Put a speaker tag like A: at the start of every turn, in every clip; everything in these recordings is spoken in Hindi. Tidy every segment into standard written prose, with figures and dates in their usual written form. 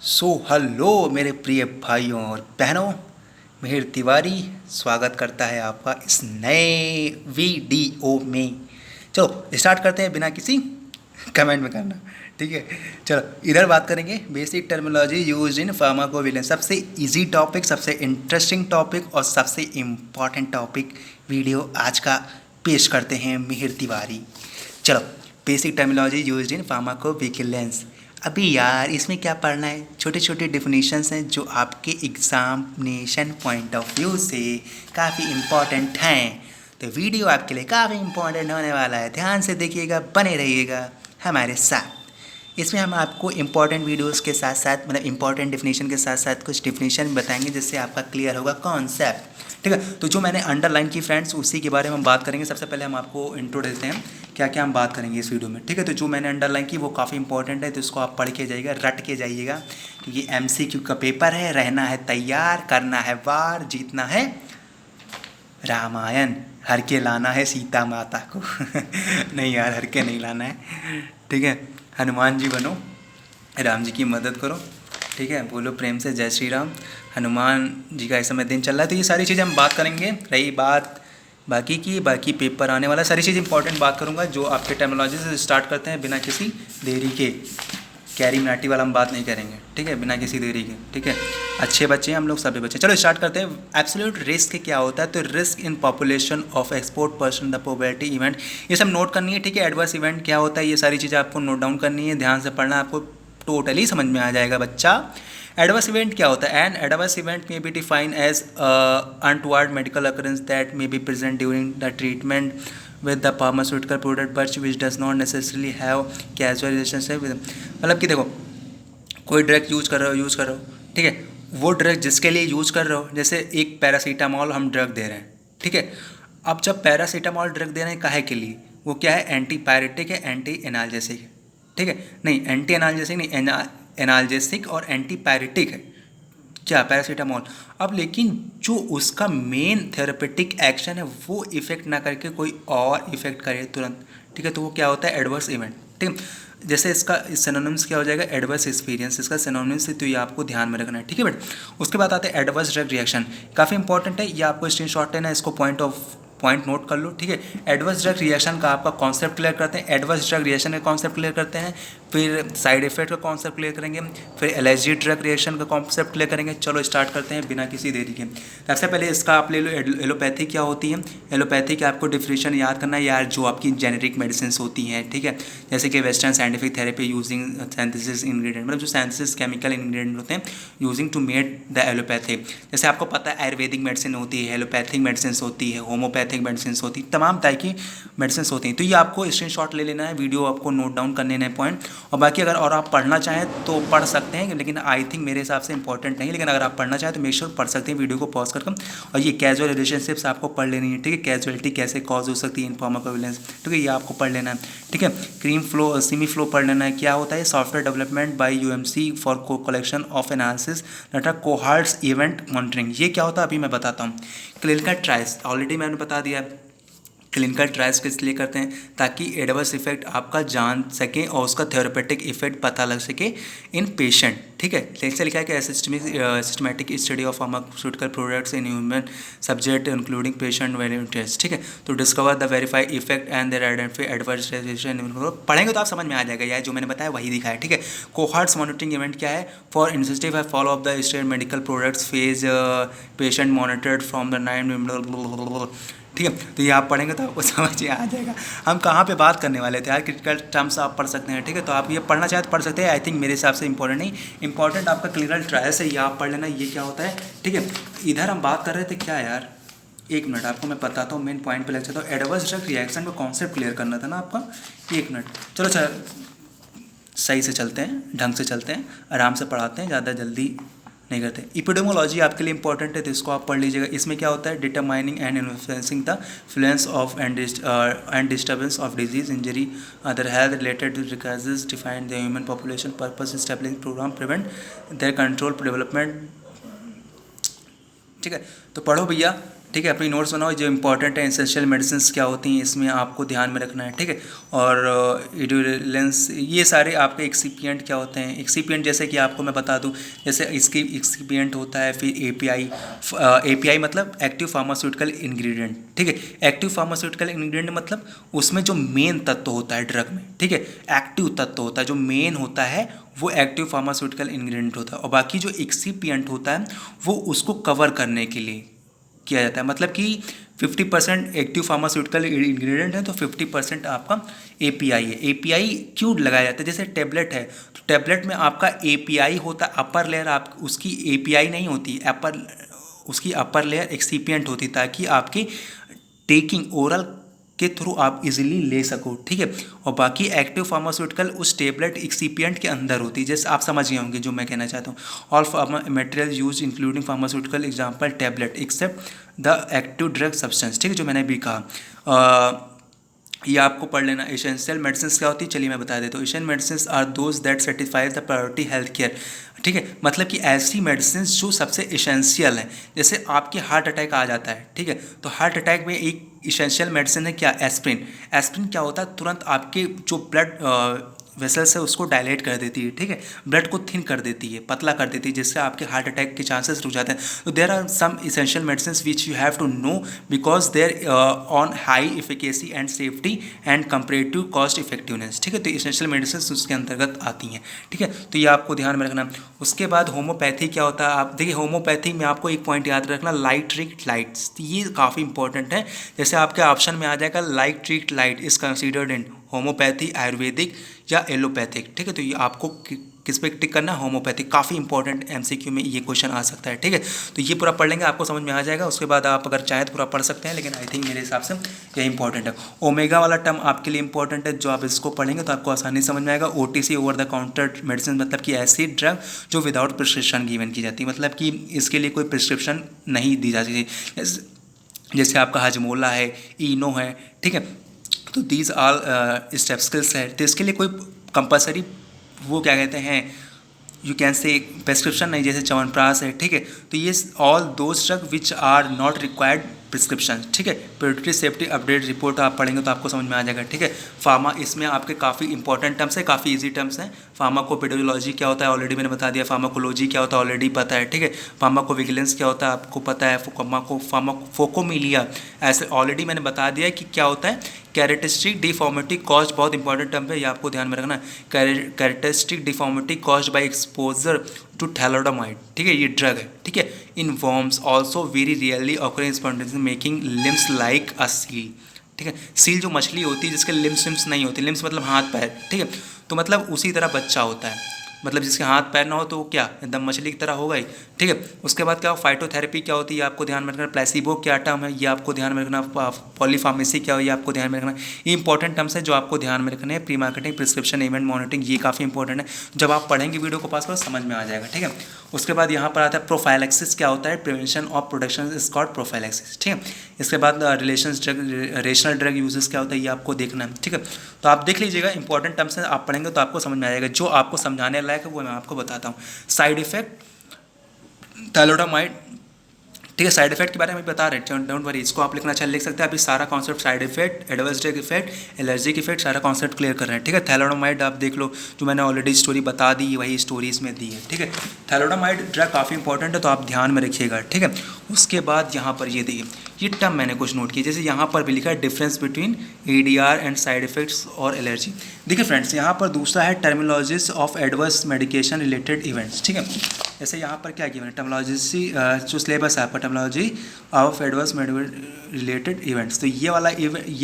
A: हेलो मेरे प्रिय भाइयों और बहनों। मिहिर तिवारी स्वागत करता है आपका इस नए वीडियो में। चलो स्टार्ट करते हैं बिना किसी कमेंट में करना। ठीक है, चलो इधर बात करेंगे basic terminology used in pharmacovigilance. सबसे इजी टॉपिक, सबसे इंटरेस्टिंग टॉपिक और सबसे इम्पॉर्टेंट टॉपिक वीडियो आज का पेश करते हैं मिहिर तिवारी। चलो, basic terminology used in pharmacovigilance. अभी यार इसमें क्या पढ़ना है, छोटे छोटे डिफिनीशंस हैं जो आपके एग्जामिनेशन पॉइंट ऑफ व्यू से काफ़ी इम्पॉर्टेंट हैं। तो वीडियो आपके लिए काफ़ी इम्पॉर्टेंट होने वाला है, ध्यान से देखिएगा, बने रहिएगा हमारे साथ। इसमें हम आपको इम्पॉर्टेंट वीडियोस के साथ साथ मतलब इम्पॉर्टेंट डिफिनीशन के साथ साथ कुछ डिफिनीशन बताएंगे जिससे आपका क्लियर होगा कॉन्सेप्ट। ठीक है, तो जो मैंने अंडरलाइन की फ्रेंड्स उसी के बारे में हम बात करेंगे। सबसे पहले हम आपको इंट्रो देते हैं क्या क्या हम बात करेंगे इस वीडियो में। ठीक है, तो जो मैंने अंडरलाइन की वो काफ़ी इंपॉर्टेंट है, तो इसको आप पढ़ के जाइएगा, रट के जाइएगा, क्योंकि एमसीक्यू का पेपर है। रहना है तैयार, करना है वार, जीतना है रामायण, हर के लाना है सीता माता को। नहीं यार, हर के नहीं लाना है। ठीक है, हनुमान जी बनो, राम जी की मदद करो। ठीक है, बोलो प्रेम से जय श्री राम। हनुमान जी का इस समय दिन चल रहा है, तो ये सारी चीज़ें हम बात करेंगे। रही बात बाकी पेपर आने वाला, सारी चीज़ इंपॉर्टेंट बात करूँगा जो आपके टर्मिनोलॉजी से स्टार्ट करते हैं बिना किसी देरी के। कैरी मिनाटी वाला हम बात नहीं करेंगे, ठीक है, बिना किसी देरी के। ठीक है, अच्छे बच्चे हैं हम लोग, सभी बच्चे। चलो स्टार्ट करते हैं। एब्सोल्यूट रिस्क क्या होता है, तो risk in population of export person the probability event, ये सब नोट करनी है। ठीक है, एडवर्स इवेंट क्या होता है, ये सारी चीज़ें आपको नोट डाउन करनी है, ध्यान से पढ़ना, आपको टोटली समझ में आ जाएगा बच्चा। एडवर्स इवेंट क्या होता है, एंड एडवर्स इवेंट में be define as untoward medical occurrence that may be present during the treatment with the pharmaceutical product but which does not necessarily have causal relationship with, मतलब कि देखो कोई ड्रग यूज़ कर रहे हो, ठीक है, वो ड्रग जिसके लिए यूज़ कर रहे हो, जैसे एक पैरासीटामॉल हम ड्रग दे रहे हैं, ठीक है। अब जब पैरासीटामॉल ड्रग दे रहे हैं काहे के लिए, वो क्या है, एंटीपायरेटिक है, एंटी एनाल्जेसिक है। ठीक है, नहीं एंटी एनाल्जेसिक नहीं, एनाल्जेसिक और एंटीपायरेटिक है क्या, पैरासीटामॉल। अब लेकिन जो उसका मेन थेरेपेटिक एक्शन है वो इफेक्ट ना करके कोई और इफेक्ट करे तुरंत, ठीक है, तो वो क्या होता है, एडवर्स इवेंट। ठीक है, जैसे इसका सिनोनिम्स क्या हो जाएगा, एडवर्स एक्सपीरियंस, इसका सिनोनिम्स है, तो ये आपको ध्यान में रखना है। ठीक है बेटा, उसके बाद आते हैं एडवर्स ड्रग रिएक्शन, काफ़ी इंपॉर्टेंट है, ये आपको स्क्रीनशॉट लेना है, इसको पॉइंट नोट कर लो। ठीक है, एडवर्स ड्रग रिएक्शन का आपका कॉन्सेप्ट क्लियर करते हैं, एडवर्स ड्रग रिएक्शन का कॉन्सेप्ट क्लियर करते हैं, फिर साइड इफेक्ट का कॉन्सेप्ट क्लियर करेंगे, फिर एलर्जी ड्रग रिएक्शन का कॉन्सेप्ट क्लियर करेंगे। चलो स्टार्ट करते हैं बिना किसी देरी के। सबसे पहले इसका आप ले लो, एलोपैथी क्या होती है। एलोपैथी का आपको डिफिनेशन याद करना है यार, जो आपकी जेनेरिक मेडिसिन होती हैं, ठीक है, जैसे कि western scientific therapy using synthesis ingredient, मतलब जो सिंथेसिस केमिकल इंग्रेडिएंट होते हैं using to made the allopathy. जैसे आपको पता है आयुर्वेदिक मेडिसिन होती है, एलोपैथिक मेडिसिन होती है, होम्योपैथिक मेडिसिन होती है, तमाम तरह की मेडिसिन होती हैं। तो ये आपको स्क्रीनशॉट ले लेना है, वीडियो आपको नोट डाउन कर लेना है पॉइंट। और बाकी अगर और आप पढ़ना चाहें तो पढ़ सकते हैं, लेकिन आई थिंक मेरे हिसाब से इंपॉर्टेंट नहीं, लेकिन अगर आप पढ़ना चाहें तो मेक श्योर पढ़ सकते हैं, वीडियो को पॉज करके। और ये कैजुअल रिलेशनशिप्स आपको पढ़ लेनी है, ठीक है, कैजुअलिटी कैसे कॉज हो सकती है इन फार्माकोविजिलेंस, ठीक है, ये आपको पढ़ लेना है। ठीक है, क्रीम फ्लो सेमी फ्लो पढ़ लेना है, क्या होता है, software development by UMC for को collection of analysis data cohorts event monitoring, ये क्या होता है अभी मैं बताता हूँ। क्लिनिकल ट्रायल्स ऑलरेडी मैंने बता दिया है, क्लिनिकल ट्रायल्स किस लिए करते हैं, ताकि एडवर्स इफेक्ट आपका जान सकें और उसका थेरेपेटिक इफेक्ट पता लग सके इन पेशेंट। ठीक है, जैसे लिखा है कि systematic study of pharmaceutical products in human subject including patient variants. ठीक है, तो discover the verify effect and their identify adverse reaction, पढ़ेंगे तो आप समझ में आ जाएगा यार, जो मैंने बताया वही दिखा है। ठीक है, कोहार्ट्स मॉनिटरिंग इवेंट क्या है, for incentive follow of the state medical products phase patient monitored from the 9। ठीक है, तो ये आप पढ़ेंगे तो आपको समझ में आ जाएगा हम कहाँ पे बात करने वाले थे यार। क्रिटिकल टर्म्स आप पढ़ सकते हैं, ठीक है, तो आप ये पढ़ना चाहे तो पढ़ सकते हैं। आई थिंक मेरे हिसाब से इंपॉर्टेंट नहीं, इंपॉर्टेंट आपका क्लिनिकल ट्रायल्स है, ये आप पढ़ लेना, ये क्या होता है। ठीक है, इधर हम बात कर रहे थे क्या यार, एक मिनट आपको मैं बताता हूँ, मेन पॉइंट पे लग जाता हूँ। एडवर्स ड्रग रिएक्शन में कॉन्सेप्ट क्लियर करना था ना आपका, एक मिनट, चलो सही से चलते हैं, ढंग से चलते हैं, आराम से पढ़ाते हैं, ज़्यादा जल्दी नहीं करते। इपिडेमोलॉजी आपके लिए इंपॉर्टेंट है, तो इसको आप पढ़ लीजिएगा। इसमें क्या होता है, determining and influencing the fluence of and disturbance of disease injury other health related रिकाजेज defined the human population purpose establishing programme prevent their control development. ठीक है, तो पढ़ो भैया, ठीक है, अपनी नोट्स बनाओ जो इंपॉर्टेंट है, एसेंशियल मेडिसिन क्या होती हैं इसमें आपको ध्यान में रखना है, ठीक है। और इडुलेंस, ये सारे आपके एक्सिपिएंट क्या होते हैं। एक्सिपिएंट जैसे कि आपको मैं बता दूं, जैसे इसकी एक्सिपिएंट होता है, फिर एपीआई। एपीआई मतलब एक्टिव फार्मास्यूटिकल इंग्रेडिएंट, ठीक है। एक्टिव फार्मास्यूटिकल इंग्रेडिएंट मतलब उसमें जो मेन तत्व होता है ड्रग में, ठीक है, एक्टिव तत्व होता है, जो मेन होता है वो एक्टिव फार्मास्यूटिकल इंग्रेडिएंट होता है। और बाकी जो एक्सिपिएंट होता है वो उसको कवर करने के लिए किया जाता है। मतलब कि 50% एक्टिव फार्मास्यूटिकल इंग्रेडिएंट है तो 50% आपका एपीआई है। एपीआई क्यों लगाया जाता है, जैसे टेबलेट है तो टेबलेट में आपका एपीआई होता है, अपर लेयर, आप उसकी एपीआई नहीं होती, उसकी अपर लेयर एक्सिपिएंट होती, ताकि आपकी टेकिंग ओरल के थ्रू आप इजीली ले सको, ठीक है। और बाकी एक्टिव फार्मास्यूटिकल उस टेबलेट एक्सिपिएंट के अंदर होती है, जैसे आप समझ गए होंगे जो मैं कहना चाहता हूँ। All material use including pharmaceutical example tablet except the active drug substance, ठीक है, जो मैंने भी कहा। ये आपको पढ़ लेना। एसेंशियल मेडिसिन क्या होती है, चलिए मैं बता देता हूँ। Asian medicine are those that satisfies the priority health care, ठीक है। मतलब कि ऐसी मेडिसिन जो सबसे एसेंशियल है। जैसे आपके हार्ट अटैक आ जाता है, ठीक है, तो हार्ट अटैक में एक एसेंशियल मेडिसिन है क्या, एस्प्रिन। एस्प्रिन क्या होता है, तुरंत आपके जो ब्लड वेसल्स है उसको डायलेट कर देती है, ठीक है, ब्लड को थिन कर देती है, पतला कर देती है, जिससे आपके हार्ट अटैक के चांसेस रुक जाते हैं। तो there are some essential medicine which you have to know because they're on high efficacy and safety and comparative cost effectiveness, ठीक है। तो इसेंशियल मेडिसिन उसके अंतर्गत आती हैं, ठीक है। तो ये आपको ध्यान में रखना। उसके बाद होम्योपैथी क्या होता है, आप देखिए होम्योपैथी में आपको एक पॉइंट याद रखना, लाइट ट्रीट लाइट्स, ये काफ़ी इंपॉर्टेंट है। जैसे आपके ऑप्शन में आ जाएगा light treat light is considered in homeopathy, Ayurvedic या एलोपैथिक, ठीक है। तो ये आपको किस पे टिक करना है, होम्योपैथिक। काफ़ी इंपॉर्टेंट एमसीक्यू में ये क्वेश्चन आ सकता है, ठीक है। तो ये पूरा पढ़ लेंगे, आपको समझ में आ जाएगा। उसके बाद आप अगर चाहें तो पूरा पढ़ सकते हैं, लेकिन आई थिंक मेरे हिसाब से ये इंपॉर्टेंट है। ओमेगा वाला टर्म आपके लिए इंपॉर्टेंट है, जो आप इसको पढ़ेंगे तो आपको आसानी समझ में आएगा। OTC over the counter medicine मतलब कि ऐसी ड्रग जो विदाउट प्रिस्क्रिप्शन गिवन की जाती है, मतलब कि इसके लिए कोई प्रिस्क्रिप्शन नहीं दी जाती। जैसे आपका हाजमोला है, इनो है, ठीक है। तो दीज आल स्टेप्स है, तो इसके लिए कोई कंपलसरी वो क्या कहते हैं, यू कैन से प्रिस्क्रिप्शन नहीं, जैसे च्यवनप्राश है, ठीक है। तो ये all those drug which are not required prescription, ठीक है। प्रोडक्टिव सेफ्टी अपडेट रिपोर्ट आप पढ़ेंगे तो आपको समझ में आ जाएगा, ठीक है। फार्मा, इसमें आपके काफ़ी इंपॉर्टेंट टर्म्स है, काफ़ी इजी टर्म्स हैं। फार्माकोपेडोलॉजी क्या होता है ऑलरेडी मैंने बता दिया, फार्माकोलॉजी क्या होता है ऑलरेडी पता है, ठीक है। फार्माकोविजिलेंस क्या होता है आपको पता है, फार्माकोफोकोमिलिया ऐसे ऑलरेडी मैंने बता दिया कि क्या होता है। कैरेक्टरिस्टिक डिफॉर्मिटी कॉज्ड, बहुत इंपॉर्टेंट टर्म है, ये आपको ध्यान में रखना। Characteristic deformity caused by exposure to thalidomide, ठीक है, ये ड्रग है, ठीक है। In worms also very rarely occurring spontaneously making limbs like a seal, ठीक है। सील जो मछली होती है जिसके लिम्स नहीं होती, लिम्स मतलब हाथ पैर, ठीक है। तो मतलब उसी तरह बच्चा होता है, मतलब जिसके हाथ पैर ना हो तो वो क्या एकदम मछली की तरह होगा ही, ठीक है। उसके बाद क्या, फाइटोथेरेपी क्या होती है आपको ध्यान में रखना। प्लेसिबो क्या टर्म है ये आपको ध्यान में रखना। पॉलीफार्मेसी क्या हो ये आपको ध्यान में रखना। ये इंपॉर्टेंट टर्म्स है जो आपको ध्यान में रखने हैं। Pre marketing, prescription, event monitoring, ये काफ़ी इंपॉर्टेंट है। जब आप पढ़ेंगे वीडियो को पास करो समझ में आ जाएगा, ठीक है। उसके बाद यहाँ पर आता है प्रोफाइलैक्सिस क्या होता है, prevention of production is called prophylaxis, ठीक है। इसके बाद relations drug, rational drug uses क्या होता है ये आपको देखना है, ठीक है। तो आप देख लीजिएगा, इंपॉर्टेंट टर्म्स हैं, आप पढ़ेंगे तो आपको समझ में आ जाएगा। जो आपको समझाने लायक है वो मैं आपको बताता हूँ। साइड इफेक्ट थैलोडामाइड, ठीक है, साइड इफेक्ट के बारे में बता रहे हैं, डोंट वरी, इसको आप लिखना अच्छा लिख सकते हैं। अभी सारा concept side effect, adverse drug effect, allergic effect, सारा कॉन्सेप्ट क्लियर कर रहे हैं, ठीक है। थैलोडामाइड आप देख लो, जो मैंने ऑलरेडी स्टोरी बता दी वही स्टोरी इसमें दी है, ठीक है। थैलोडामाइड ड्रग काफ़ी इंपॉर्टेंट है तो आप ध्यान में रखिएगा, ठीक है। उसके बाद यहाँ पर ये देखिए, ये टर्म मैंने कुछ नोट किया, जैसे यहाँ पर भी लिखा है difference between ADR and side effects और एलर्जी। देखिए फ्रेंड्स, यहाँ पर दूसरा है terminologies of adverse medication related events, ठीक है। जैसे यहाँ पर क्या गिवन है, टर्मिनोलॉजी जो सिलेबस है आपका, terminology of adverse medical related events. तो ये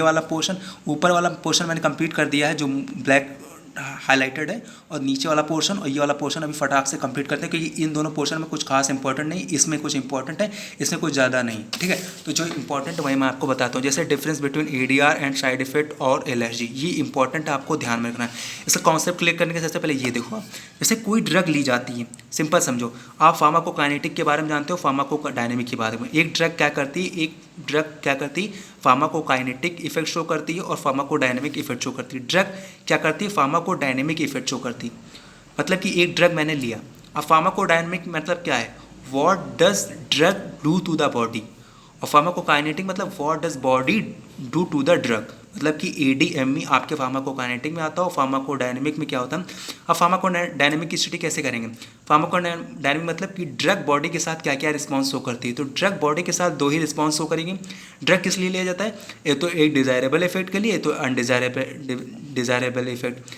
A: वाला पोर्शन, ऊपर वाला पोर्शन मैंने कंप्लीट कर दिया है जो ब्लैक हाईलाइटेड है, और नीचे वाला पोर्शन और ये वाला पोर्शन अभी फटाक से कंप्लीट करते हैं, क्योंकि इन दोनों पोर्शन में कुछ खास इंपॉर्टेंट नहीं, इसमें कुछ इंपॉर्टेंट है, इसमें कुछ ज़्यादा नहीं, ठीक है। तो जो इंपॉर्टेंट वही मैं आपको बताता हूँ, जैसे difference between ADR and side effect और एलर्जी, ये इंपॉर्टेंट है, आपको ध्यान में रखना है। इसका कॉन्सेप्ट क्लियर करने के सबसे पहले ये देखो आप, जैसे कोई ड्रग ली जाती है, सिंपल समझो, आप फार्माकोकाइनेटिक के बारे में जानते हो, फार्माकोडायनेमिक के बारे में। एक ड्रग क्या करती है, फार्माकोकाइनेटिक इफेक्ट शो करती है और फार्माकोडायनेमिक इफेक्ट शो करती है। ड्रग क्या करती है, फार्माकोडायनेमिक इफेक्ट शो करती है। मतलब कि एक ड्रग मैंने लिया, अब फार्माकोडायनेमिक मतलब क्या है, what does drug do to the body, और फार्माकोकाइनेटिक मतलब what does body do to the drug, मतलब कि ADME आपके फार्माकोकाइनेटिक में आता है और फार्माकोडायनेमिक में क्या होता है। अब फार्माकोडायनेमिक की स्टडी कैसे करेंगे। फार्माकोडायनेमिक मतलब कि ड्रग बॉडी के साथ क्या क्या रिस्पॉन्स शो करती है। तो ड्रग बॉडी के साथ दो ही रिस्पॉन्स शो करेंगे। ड्रग किस लिए लिया जाता है, ये तो एक डिज़ायरेबल इफेक्ट के लिए, ये तो अनडिज़ायरेबल इफेक्ट।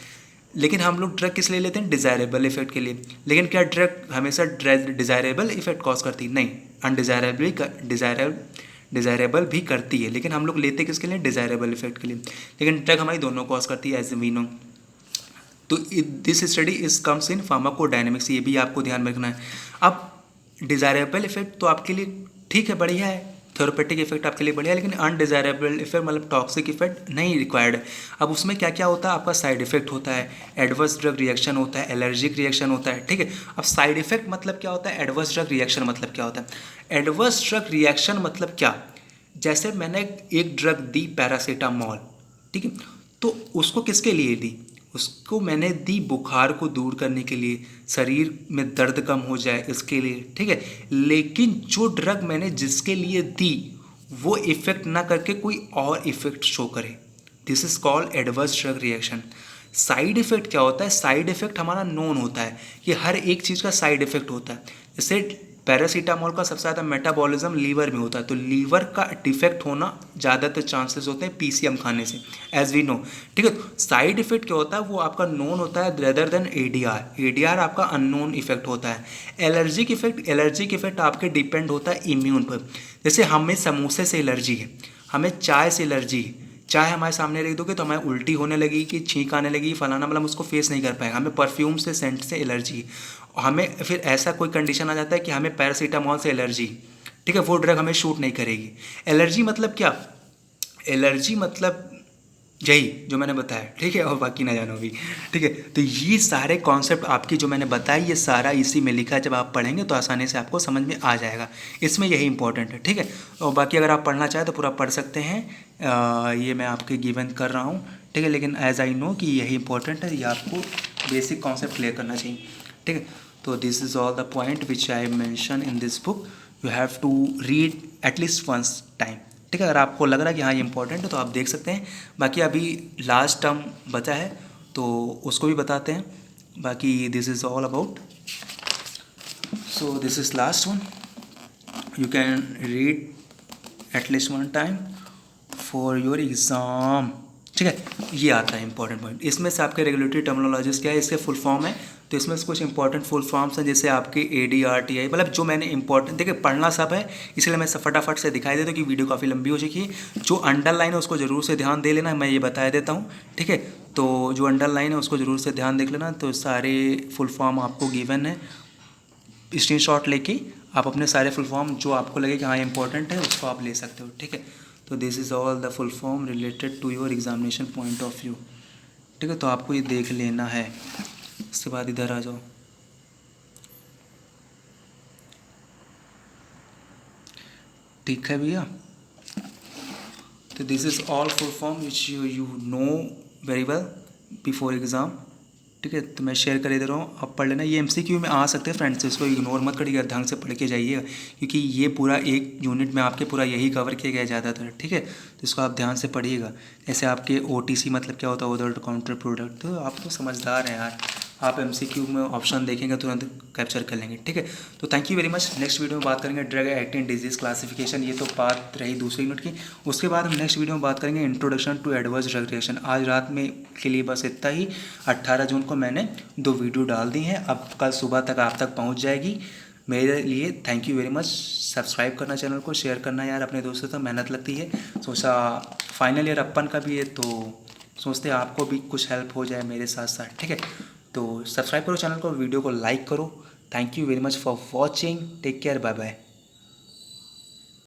A: लेकिन हम लोग ड्रग किस लिए लेते हैं, डिज़ायरेबल इफेक्ट के लिए। लेकिन क्या ड्रग हमेशा डिज़ायरेबल इफेक्ट कॉज करती है, नहीं, डिज़ायरेबल भी करती है, लेकिन हम लोग लेते किसके लिए, डिज़ायरेबल इफेक्ट के लिए। लेकिन ड्रग हमारी दोनों कॉज करती है एज वी नो। तो this study is comes in pharmacodynamics, ये भी आपको ध्यान में रखना है। अब डिज़ायरेबल इफेक्ट तो आपके लिए ठीक है, बढ़िया है, थेरेपेटिक इफेक्ट आपके लिए बढ़िया है, लेकिन अनडिज़ायरेबल इफेक्ट मतलब टॉक्सिक इफेक्ट नहीं रिक्वायर्ड है। अब उसमें क्या क्या होता है, आपका साइड इफेक्ट होता है, एडवर्स ड्रग रिएक्शन होता है, एलर्जिक रिएक्शन होता है, ठीक है। अब साइड इफेक्ट मतलब क्या होता है, एडवर्स ड्रग रिएक्शन मतलब क्या होता है। एडवर्स ड्रग रिएक्शन मतलब क्या, जैसे मैंने एक ड्रग दी पैरासीटामोल, ठीक है, तो उसको किसके लिए दी, उसको मैंने दी बुखार को दूर करने के लिए, शरीर में दर्द कम हो जाए इसके लिए, ठीक है। लेकिन जो ड्रग मैंने जिसके लिए दी वो इफेक्ट ना करके कोई और इफेक्ट शो करे, this is called adverse drug reaction. Side effect क्या होता है, साइड इफेक्ट हमारा नोन होता है कि हर एक चीज़ का साइड इफेक्ट होता है। जैसे पैरासीटामोल का सबसे ज़्यादा मेटाबॉलिज्म लीवर में होता है, तो लीवर का डिफेक्ट होना ज़्यादातर चांसेस होते हैं PCM खाने से, एज वी नो, ठीक है। तो साइड इफेक्ट क्या होता है, वो आपका नोन होता है रेदर देन ADR आपका अननोन इफेक्ट होता है। एलर्जिक इफेक्ट आपके डिपेंड होता है इम्यून पर। जैसे हमें समोसे से एलर्जी है, हमें चाय से एलर्जी है, चाय हमारे सामने रख दोगे तो हमें उल्टी होने लगी कि छींक आने लगी, फलाना, मतलब उसको फेस नहीं कर पाएगा। हमें परफ्यूम से, सेंट से एलर्जी, हमें फिर ऐसा कोई कंडीशन आ जाता है कि हमें पैरासीटामोल से एलर्जी, ठीक है, वो ड्रग हमें शूट नहीं करेगी। एलर्जी मतलब क्या, एलर्जी मतलब यही जो मैंने बताया, ठीक है, और बाकी ना जानो भी, ठीक है। तो ये सारे कॉन्सेप्ट आपकी जो मैंने बताई ये सारा इसी में लिखा है, जब आप पढ़ेंगे तो आसानी से आपको समझ में आ जाएगा, इसमें यही इंपॉर्टेंट है, ठीक है। और बाकी अगर आप पढ़ना चाहें तो पूरा पढ़ सकते हैं, ये मैं आपके गिवन कर रहा हूँ, ठीक है। लेकिन एज आई नो कि यही इंपॉर्टेंट है, ये आपको बेसिक कॉन्सेप्ट क्लियर करना चाहिए, ठीक है। तो this is all the point which I mention in this book, you have to read at least once time, ठीक है। अगर आपको लग रहा है कि हाँ ये इंपॉर्टेंट है तो आप देख सकते हैं। बाकी अभी लास्ट टर्म बचा है तो उसको भी बताते हैं। बाकी this is all about, so this is last one, you can read at least one time for your exam, ठीक है। ये आता है इंपॉर्टेंट पॉइंट। इसमें से आपके रेगुलेटरी टर्मिनोलॉजीज क्या है, इसके फुल फॉर्म है, तो इसमें से कुछ इंपॉर्टेंट फुल फॉर्म्स हैं, जैसे आपके ADRTI, मतलब जो मैंने इंपॉर्टेंट, देखिए पढ़ना सब है इसलिए मैं फटाफट से दिखाई देता हूँ कि वीडियो काफ़ी लंबी हो चुकी है। जो अंडरलाइन है उसको ज़रूर से ध्यान दे लेना, मैं ये बता देता हूँ, ठीक है। तो जो अंडरलाइन है उसको ज़रूर से ध्यान देख लेना। तो सारे फुल फॉर्म आपको गिवन है, स्क्रीनशॉट लेके आप अपने सारे फुल फॉर्म जो आपको लगे कि हाँ इंपॉर्टेंट है उसको आप ले सकते हो, ठीक है। तो this is all the full form related to your examination point of view, ठीक है। तो आपको ये देख लेना है, उसके बाद इधर आ जाओ, ठीक है भैया। तो this is all full form which you know very well before exam, ठीक है। तो मैं शेयर कर दे रहा हूँ, आप पढ़ लेना। ये MCQ में आ सकते हैं फ्रेंड्स, इसको इग्नोर मत करिएगा, ढंग से पढ़ के जाइएगा, क्योंकि ये पूरा एक यूनिट में आपके पूरा यही कवर किया गया ज़्यादातर, ठीक है। तो इसको आप ध्यान से पढ़िएगा। जैसे आपके OTC मतलब क्या होता है, ओवर द काउंटर प्रोडक्ट, तो आप तो समझदार हैं यार, आप MCQ में ऑप्शन देखेंगे तुरंत कैप्चर कर लेंगे, ठीक है। तो thank you very much. Next video में बात करेंगे drug act and disease classification, ये तो बात रही दूसरे यूनिट की। उसके बाद हम नेक्स्ट वीडियो में बात करेंगे introduction to adverse drug reaction. आज रात में के लिए बस इतना ही। 18 जून को मैंने 2 वीडियो डाल दी हैं, अब कल सुबह तक आप तक पहुँच जाएगी। मेरे लिए thank you very much. Subscribe करना चैनल को, शेयर करना यार अपने दोस्तों तक, मेहनत लगती है। सोचा फाइनल ईयर अपन का भी है तो सोचते हैं आपको भी कुछ हेल्प हो जाए मेरे साथ साथ, ठीक है। तो सब्सक्राइब करो चैनल को, वीडियो को लाइक करो। Thank you very much for watching, take care, bye bye.